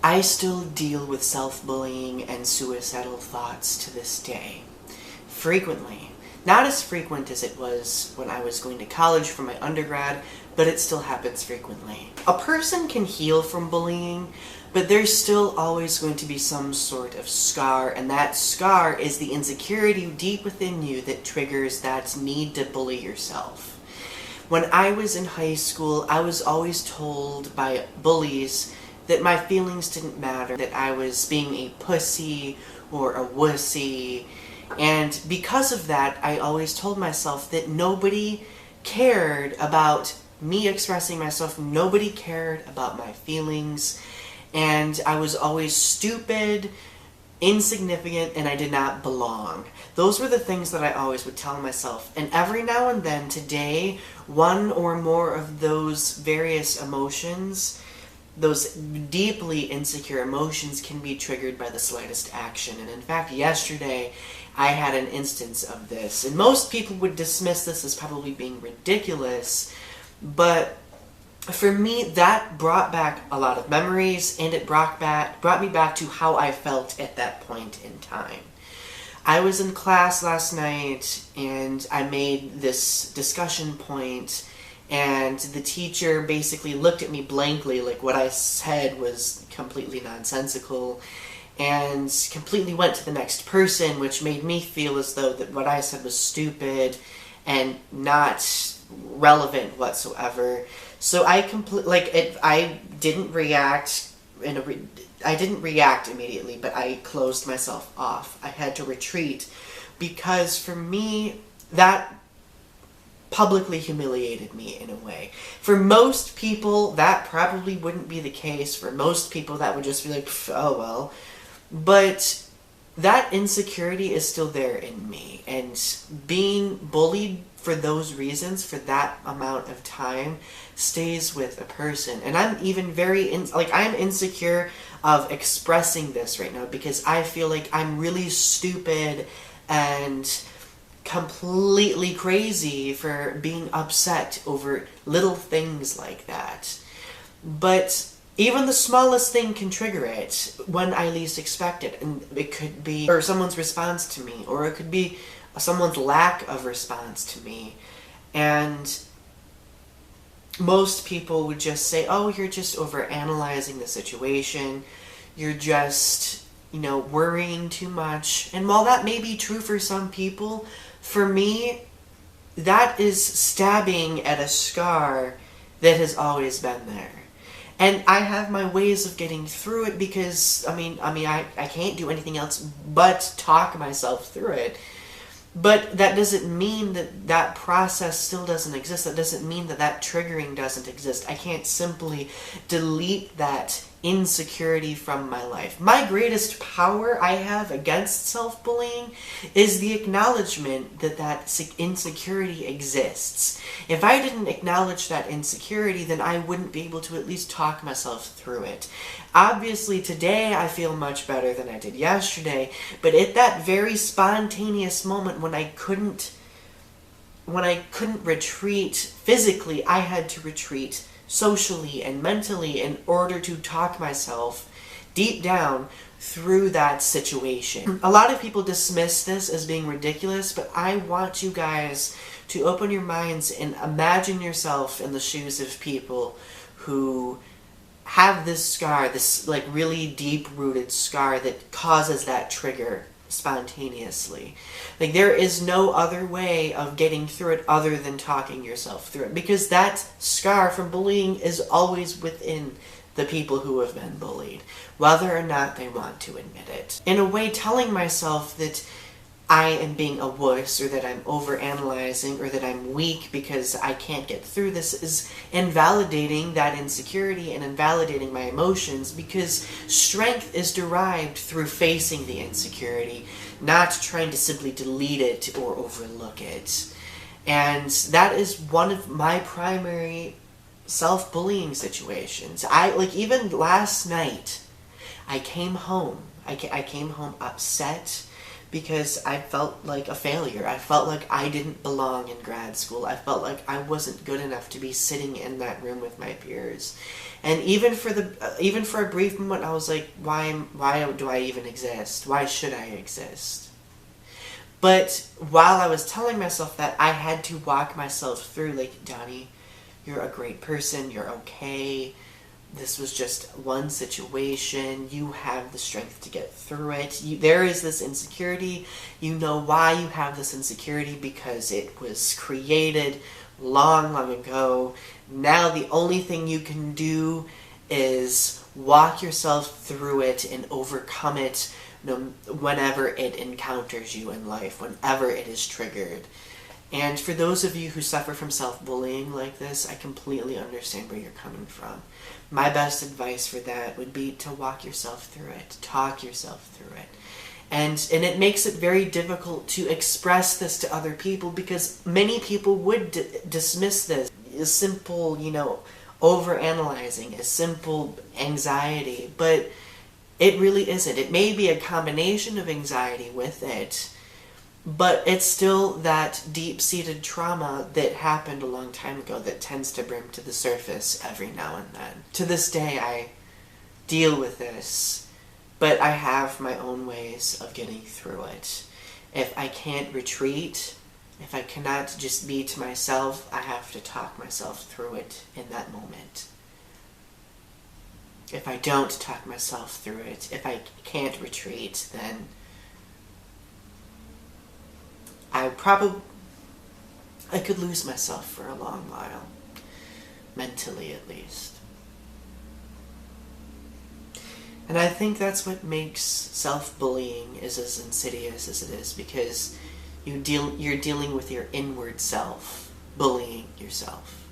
I still deal with self-bullying and suicidal thoughts to this day. Frequently. Not as frequent as it was when I was going to college for my undergrad, but it still happens frequently. A person can heal from bullying, but there's still always going to be some sort of scar, and that scar is the insecurity deep within you that triggers that need to bully yourself. When I was in high school, I was always told by bullies that my feelings didn't matter, that I was being a pussy or a wussy, and because of that, I always told myself that nobody cared about me expressing myself, nobody cared about my feelings, and I was always stupid, insignificant, and I did not belong. Those were the things that I always would tell myself, and every now and then today, one or more of those various emotions, those deeply insecure emotions, can be triggered by the slightest action. And in fact, yesterday I had an instance of this. And most people would dismiss this as probably being ridiculous, but for me, that brought back a lot of memories, and it brought me back to how I felt at that point in time. I was in class last night, and I made this discussion point, and the teacher basically looked at me blankly, like what I said was completely nonsensical, and completely went to the next person, which made me feel as though that what I said was stupid and not relevant whatsoever. So I didn't react immediately, but I closed myself off. I had to retreat, because for me, that publicly humiliated me in a way. For most people, that probably wouldn't be the case. For most people, that would just be like, oh well. But that insecurity is still there in me, and being bullied for those reasons, for that amount of time, stays with a person. And I'm even I'm insecure of expressing this right now, because I feel like I'm really stupid and completely crazy for being upset over little things like that. But even the smallest thing can trigger it when I least expect it. And it could be someone's response to me, or it could be someone's lack of response to me. And most people would just say, oh, you're just overanalyzing the situation. You're just, worrying too much. And while that may be true for some people, for me, that is stabbing at a scar that has always been there. And I have my ways of getting through it, because, I can't do anything else but talk myself through it. But that doesn't mean that that process still doesn't exist. That doesn't mean that that triggering doesn't exist. I can't simply delete that insecurity from my life. My greatest power I have against self-bullying is the acknowledgement that that insecurity exists. If I didn't acknowledge that insecurity, then I wouldn't be able to at least talk myself through it. Obviously, today I feel much better than I did yesterday, but at that very spontaneous moment when I couldn't retreat physically, I had to retreat socially and mentally in order to talk myself deep down through that situation. A lot of people dismiss this as being ridiculous, but I want you guys to open your minds and imagine yourself in the shoes of people who have this scar, this really deep-rooted scar that causes that trigger spontaneously. There is no other way of getting through it other than talking yourself through it, because that scar from bullying is always within the people who have been bullied, whether or not they want to admit it. In a way, telling myself that I am being a wuss, or that I'm overanalyzing, or that I'm weak because I can't get through this, is invalidating that insecurity and invalidating my emotions, because strength is derived through facing the insecurity, not trying to simply delete it or overlook it. And that is one of my primary self-bullying situations. Even last night, I came home. I came home upset because I felt like a failure. I felt like I didn't belong in grad school. I felt like I wasn't good enough to be sitting in that room with my peers. And even for a brief moment, I was like, why do I even exist? Why should I exist? But while I was telling myself that, I had to walk myself through, like, Donny, you're a great person, you're okay. This was just one situation. You have the strength to get through it. There is this insecurity. You know why you have this insecurity, because it was created long, long ago. Now the only thing you can do is walk yourself through it and overcome it whenever it encounters you in life, whenever it is triggered. And for those of you who suffer from self-bullying like this, I completely understand where you're coming from. My best advice for that would be to walk yourself through it, talk yourself through it. And it makes it very difficult to express this to other people, because many people would dismiss this as simple, overanalyzing, as simple anxiety, but it really isn't. It may be a combination of anxiety with it, but it's still that deep-seated trauma that happened a long time ago that tends to brim to the surface every now and then. To this day, I deal with this, but I have my own ways of getting through it. If I can't retreat, if I cannot just be to myself, I have to talk myself through it in that moment. If I don't talk myself through it, if I can't retreat, then I could lose myself for a long while. Mentally, at least. And I think that's what makes self-bullying is as insidious as it is, because you're dealing with your inward self, bullying yourself.